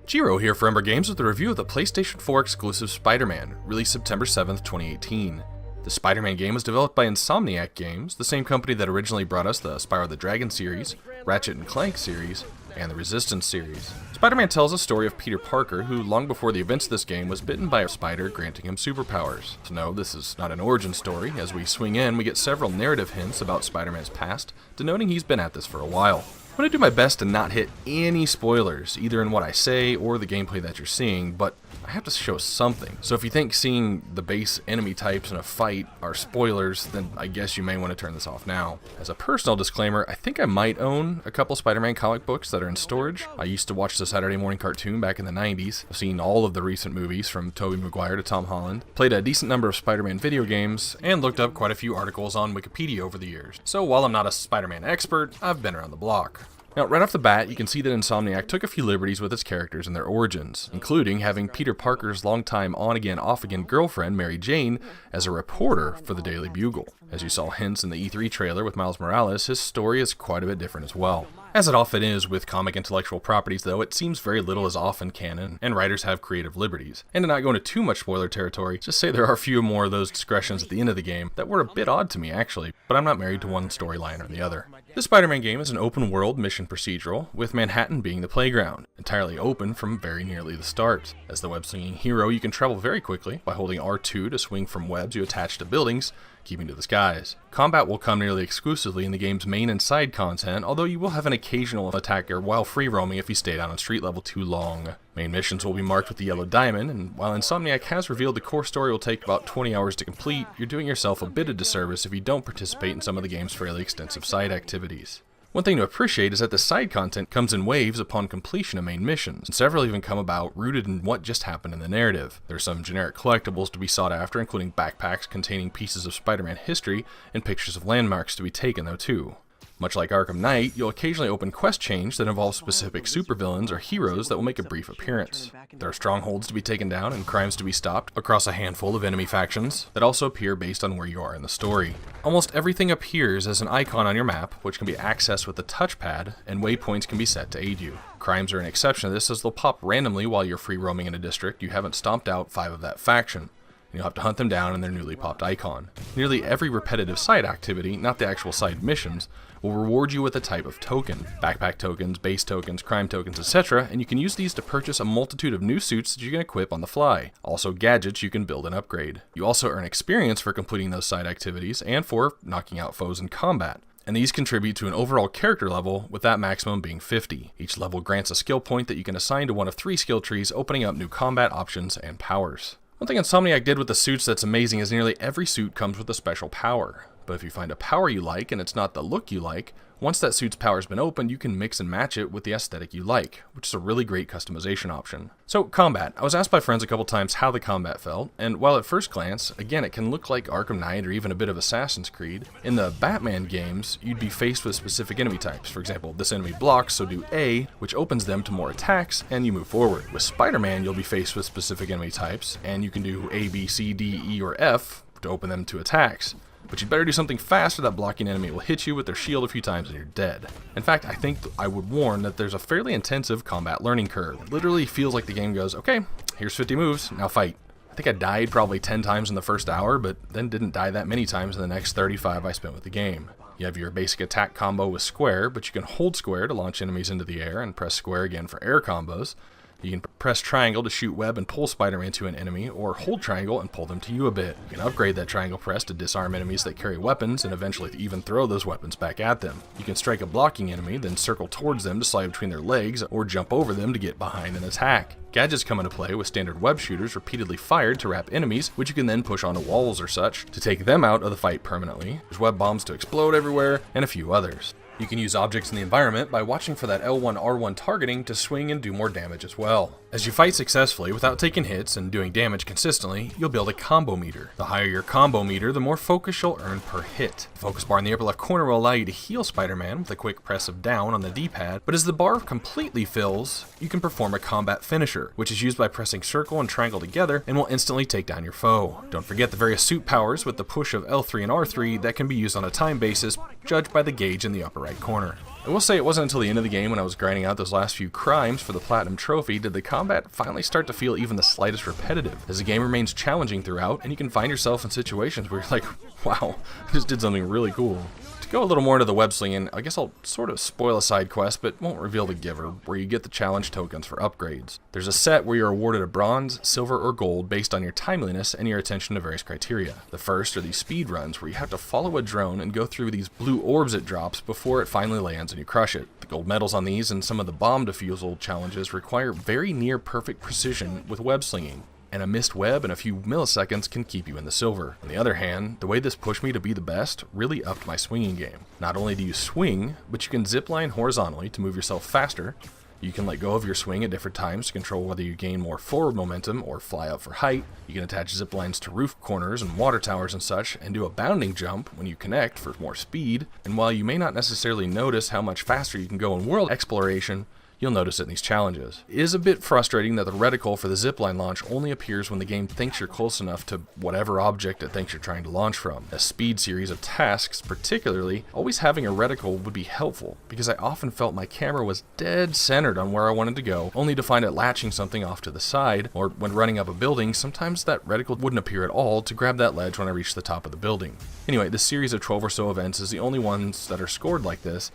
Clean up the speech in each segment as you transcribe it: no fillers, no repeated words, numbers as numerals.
Jiro here for Umbra Games with a review of the PlayStation 4 exclusive Spider-Man, released September 7th, 2018. The Spider-Man game was developed by Insomniac Games, the same company that originally brought us the Spyro the Dragon series, Ratchet & Clank series, and the Resistance series. Spider-Man tells a story of Peter Parker, who long before the events of this game was bitten by a spider granting him superpowers. So no, this is not an origin story. As we swing in, we get several narrative hints about Spider-Man's past, denoting he's been at this for a while. I'm going to do my best to not hit any spoilers, either in what I say or the gameplay that you're seeing, but I have to show something. So if you think seeing the base enemy types in a fight are spoilers, then I guess you may want to turn this off now. As a personal disclaimer, I think I might own a couple Spider-Man comic books that are in storage. I used to watch the Saturday morning cartoon back in the 90s. I've seen all of the recent movies from Tobey Maguire to Tom Holland, played a decent number of Spider-Man video games, and looked up quite a few articles on Wikipedia over the years. So while I'm not a Spider-Man expert, I've been around the block. Now, right off the bat, you can see that Insomniac took a few liberties with its characters and their origins, including having Peter Parker's longtime on-again, off-again girlfriend, Mary Jane, as a reporter for the Daily Bugle. As you saw hints in the E3 trailer with Miles Morales, his story is quite a bit different as well. As it often is with comic intellectual properties, though, it seems very little is often canon, and writers have creative liberties. And to not go into too much spoiler territory, just say there are a few more of those discretions at the end of the game that were a bit odd to me, actually, but I'm not married to one storyline or the other. This Spider-Man game is an open-world mission procedural, with Manhattan being the playground, entirely open from very nearly the start. As the web-slinging hero, you can travel very quickly by holding R2 to swing from webs you attach to buildings, keeping to the skies. Combat will come nearly exclusively in the game's main and side content, although you will have an occasional attacker while free roaming if you stay down on street level too long. Main missions will be marked with the yellow diamond, and while Insomniac has revealed the core story will take about 20 hours to complete, you're doing yourself a bit of disservice if you don't participate in some of the game's fairly extensive side activities. One thing to appreciate is that the side content comes in waves upon completion of main missions, and several even come about rooted in what just happened in the narrative. There are some generic collectibles to be sought after, including backpacks containing pieces of Spider-Man history and pictures of landmarks to be taken though too. Much like Arkham Knight, you'll occasionally open quest chains that involve specific supervillains or heroes that will make a brief appearance. There are strongholds to be taken down and crimes to be stopped across a handful of enemy factions that also appear based on where you are in the story. Almost everything appears as an icon on your map, which can be accessed with the touchpad, and waypoints can be set to aid you. Crimes are an exception to this, as they'll pop randomly while you're free roaming in a district you haven't stomped out 5 of that faction. You'll have to hunt them down in their newly popped icon. Nearly every repetitive side activity, not the actual side missions, will reward you with a type of token. Backpack tokens, base tokens, crime tokens, etc., and you can use these to purchase a multitude of new suits that you can equip on the fly. Also gadgets you can build and upgrade. You also earn experience for completing those side activities and for knocking out foes in combat. And these contribute to an overall character level, with that maximum being 50. Each level grants a skill point that you can assign to one of 3 skill trees, opening up new combat options and powers. One thing Insomniac did with the suits that's amazing is nearly every suit comes with a special power. But if you find a power you like and it's not the look you like, once that suit's power's been opened, you can mix and match it with the aesthetic you like, which is a really great customization option. So, combat. I was asked by friends a couple times how the combat felt, and while at first glance, again, it can look like Arkham Knight or even a bit of Assassin's Creed, in the Batman games, you'd be faced with specific enemy types. For example, this enemy blocks, so do A, which opens them to more attacks, and you move forward. With Spider-Man, you'll be faced with specific enemy types, and you can do A, B, C, D, E, or F to open them to attacks. But you'd better do something fast or that blocking enemy will hit you with their shield a few times and you're dead. In fact, I think I would warn that there's a fairly intensive combat learning curve. It literally feels like the game goes, okay, here's 50 moves, now fight. I think I died probably 10 times in the first hour, but then didn't die that many times in the next 35 I spent with the game. You have your basic attack combo with square, but you can hold square to launch enemies into the air and press square again for air combos. You can press triangle to shoot web and pull Spider-Man to an enemy, or hold triangle and pull them to you a bit. You can upgrade that triangle press to disarm enemies that carry weapons, and eventually to even throw those weapons back at them. You can strike a blocking enemy, then circle towards them to slide between their legs, or jump over them to get behind an attack. Gadgets come into play with standard web shooters repeatedly fired to wrap enemies, which you can then push onto walls or such to take them out of the fight permanently. There's web bombs to explode everywhere, and a few others. You can use objects in the environment by watching for that L1-R1 targeting to swing and do more damage as well. As you fight successfully without taking hits and doing damage consistently, you'll build a combo meter. The higher your combo meter, the more focus you'll earn per hit. The focus bar in the upper left corner will allow you to heal Spider-Man with a quick press of down on the D-pad, but as the bar completely fills, you can perform a combat finisher, which is used by pressing circle and triangle together and will instantly take down your foe. Don't forget the various suit powers with the push of L3 and R3 that can be used on a time basis, judged by the gauge in the upper right corner. I will say it wasn't until the end of the game when I was grinding out those last few crimes for the Platinum Trophy did the combat finally start to feel even the slightest repetitive, as the game remains challenging throughout and you can find yourself in situations where you're like, wow, I just did something really cool. To go a little more into the web slinging, I guess I'll sort of spoil a side quest, but won't reveal the giver, where you get the challenge tokens for upgrades. There's a set where you're awarded a bronze, silver, or gold based on your timeliness and your attention to various criteria. The first are these speed runs, where you have to follow a drone and go through these blue orbs it drops before it finally lands and you crush it. The gold medals on these and some of the bomb defusal challenges require very near perfect precision with web slinging, and a missed web in a few milliseconds can keep you in the silver. On the other hand, the way this pushed me to be the best really upped my swinging game. Not only do you swing, but you can zipline horizontally to move yourself faster. You can let go of your swing at different times to control whether you gain more forward momentum or fly up for height. You can attach zip lines to roof corners and water towers and such, and do a bounding jump when you connect for more speed. And while you may not necessarily notice how much faster you can go in world exploration, you'll notice it in these challenges. It is a bit frustrating that the reticle for the zipline launch only appears when the game thinks you're close enough to whatever object it thinks you're trying to launch from. A speed series of tasks, particularly, always having a reticle would be helpful, because I often felt my camera was dead centered on where I wanted to go, only to find it latching something off to the side, or when running up a building, sometimes that reticle wouldn't appear at all to grab that ledge when I reached the top of the building. Anyway, this series of 12 or so events is the only ones that are scored like this.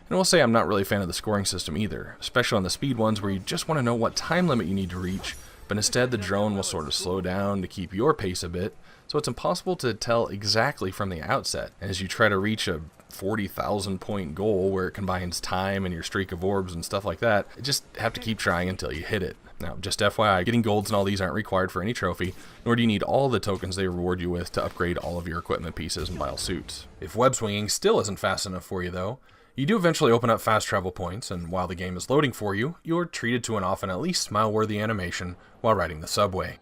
And I will say I'm not really a fan of the scoring system either, especially on the speed ones where you just want to know what time limit you need to reach, but instead the drone will sort of slow down to keep your pace a bit, so it's impossible to tell exactly from the outset. And as you try to reach a 40,000 point goal where it combines time and your streak of orbs and stuff like that, you just have to keep trying until you hit it. Now, just FYI, getting golds and all these aren't required for any trophy, nor do you need all the tokens they reward you with to upgrade all of your equipment pieces and buy all suits. If web swinging still isn't fast enough for you though, you do eventually open up fast travel points, and while the game is loading for you, you're treated to an often at least smile-worthy animation while riding the subway.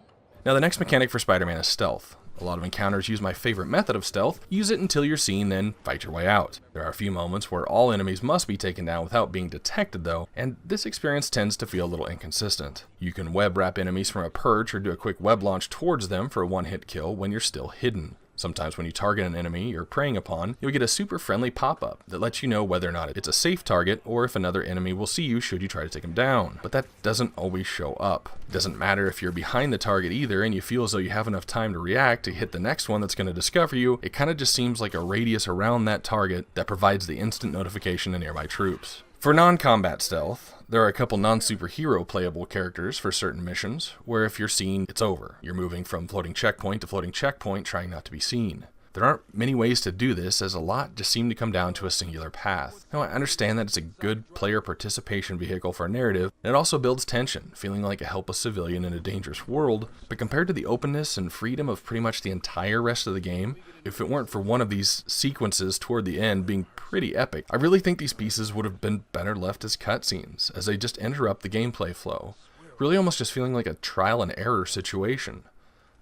Now the next mechanic for Spider-Man is stealth. A lot of encounters use my favorite method of stealth: use it until you're seen, then fight your way out. There are a few moments where all enemies must be taken down without being detected though, and this experience tends to feel a little inconsistent. You can web wrap enemies from a perch or do a quick web launch towards them for a one-hit kill when you're still hidden. Sometimes when you target an enemy you're preying upon, you'll get a super friendly pop-up that lets you know whether or not it's a safe target or if another enemy will see you should you try to take him down. But that doesn't always show up. It doesn't matter if you're behind the target either and you feel as though you have enough time to react to hit the next one that's going to discover you. It kind of just seems like a radius around that target that provides the instant notification to nearby troops. For non-combat stealth, there are a couple non-superhero playable characters for certain missions, where if you're seen, it's over. You're moving from floating checkpoint to floating checkpoint, trying not to be seen. There aren't many ways to do this, as a lot just seem to come down to a singular path. Now, I understand that it's a good player participation vehicle for a narrative, and it also builds tension, feeling like a helpless civilian in a dangerous world, but compared to the openness and freedom of pretty much the entire rest of the game, if it weren't for one of these sequences toward the end being pretty epic, I really think these pieces would have been better left as cutscenes, as they just interrupt the gameplay flow, really almost just feeling like a trial and error situation.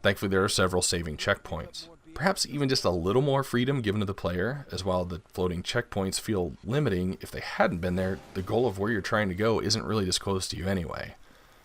Thankfully, there are several saving checkpoints. Perhaps even just a little more freedom given to the player, as while the floating checkpoints feel limiting, if they hadn't been there, the goal of where you're trying to go isn't really disclosed to you anyway.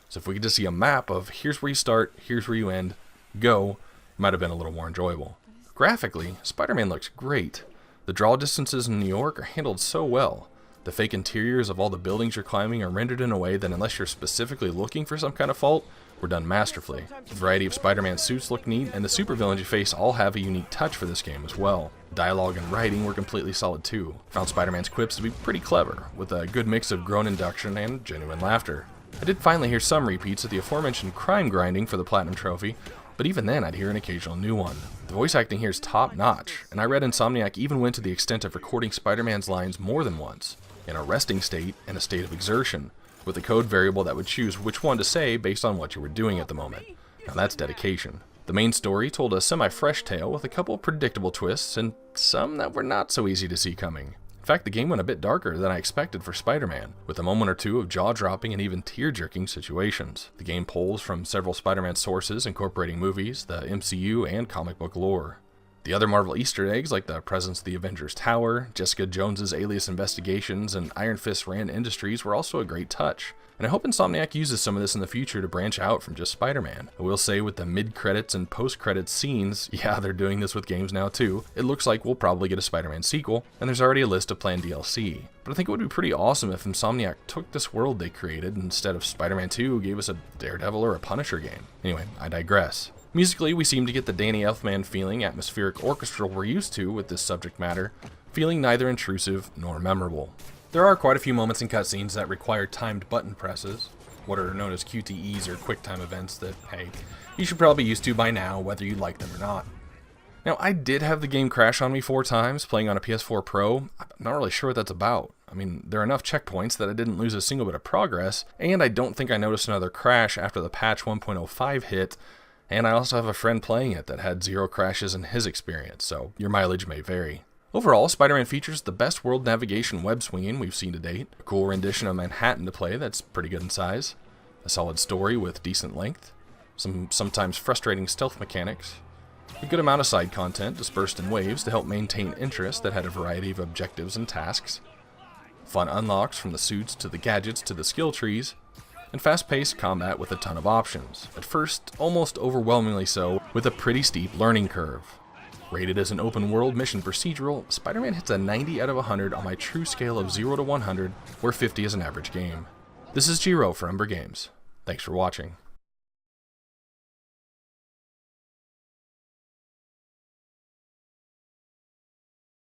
So if we could just see a map of here's where you start, here's where you end, go, it might have been a little more enjoyable. Graphically, Spider-Man looks great. The draw distances in New York are handled so well. The fake interiors of all the buildings you're climbing are rendered in a way that, unless you're specifically looking for some kind of fault, were done masterfully. The variety of Spider-Man suits look neat, and the supervillains you face all have a unique touch for this game as well. Dialogue and writing were completely solid too. Found Spider-Man's quips to be pretty clever, with a good mix of groan induction and genuine laughter. I did finally hear some repeats of the aforementioned crime grinding for the Platinum Trophy, but even then I'd hear an occasional new one. The voice acting here is top notch, and I read Insomniac even went to the extent of recording Spider-Man's lines more than once, in a resting state and a state of exertion, with a code variable that would choose which one to say based on what you were doing at the moment. Now that's dedication. The main story told a semi-fresh tale with a couple predictable twists and some that were not so easy to see coming. In fact, the game went a bit darker than I expected for Spider-Man, with a moment or two of jaw-dropping and even tear-jerking situations. The game pulls from several Spider-Man sources incorporating movies, the MCU, and comic book lore. The other Marvel Easter eggs, like the presence of the Avengers Tower, Jessica Jones's Alias Investigations, and Iron Fist Rand Industries were also a great touch. And I hope Insomniac uses some of this in the future to branch out from just Spider-Man. I will say with the mid-credits and post-credits scenes, yeah, they're doing this with games now too, it looks like we'll probably get a Spider-Man sequel, and there's already a list of planned DLC. But I think it would be pretty awesome if Insomniac took this world they created, and instead of Spider-Man 2, gave us a Daredevil or a Punisher game. Anyway, I digress. Musically, we seem to get the Danny Elfman feeling, atmospheric orchestral we're used to with this subject matter, feeling neither intrusive nor memorable. There are quite a few moments in cutscenes that require timed button presses, what are known as QTEs or QuickTime events that, hey, you should probably be used to by now, whether you like them or not. Now, I did have the game crash on me 4 times, playing on a PS4 Pro. I'm not really sure what that's about. I mean, there are enough checkpoints that I didn't lose a single bit of progress, and I don't think I noticed another crash after the patch 1.05 hit, and I also have a friend playing it that had 0 crashes in his experience, so your mileage may vary. Overall, Spider-Man features the best world navigation web-swinging we've seen to date, a cool rendition of Manhattan to play that's pretty good in size, a solid story with decent length, some sometimes frustrating stealth mechanics, a good amount of side content dispersed in waves to help maintain interest that had a variety of objectives and tasks, fun unlocks from the suits to the gadgets to the skill trees, and fast-paced combat with a ton of options, at first almost overwhelmingly so, with a pretty steep learning curve. Rated as an open-world mission procedural, Spider-Man hits a 90 out of 100 on my true scale of 0 to 100, where 50 is an average game. This is Giro for Umbra Games. Thanks for watching.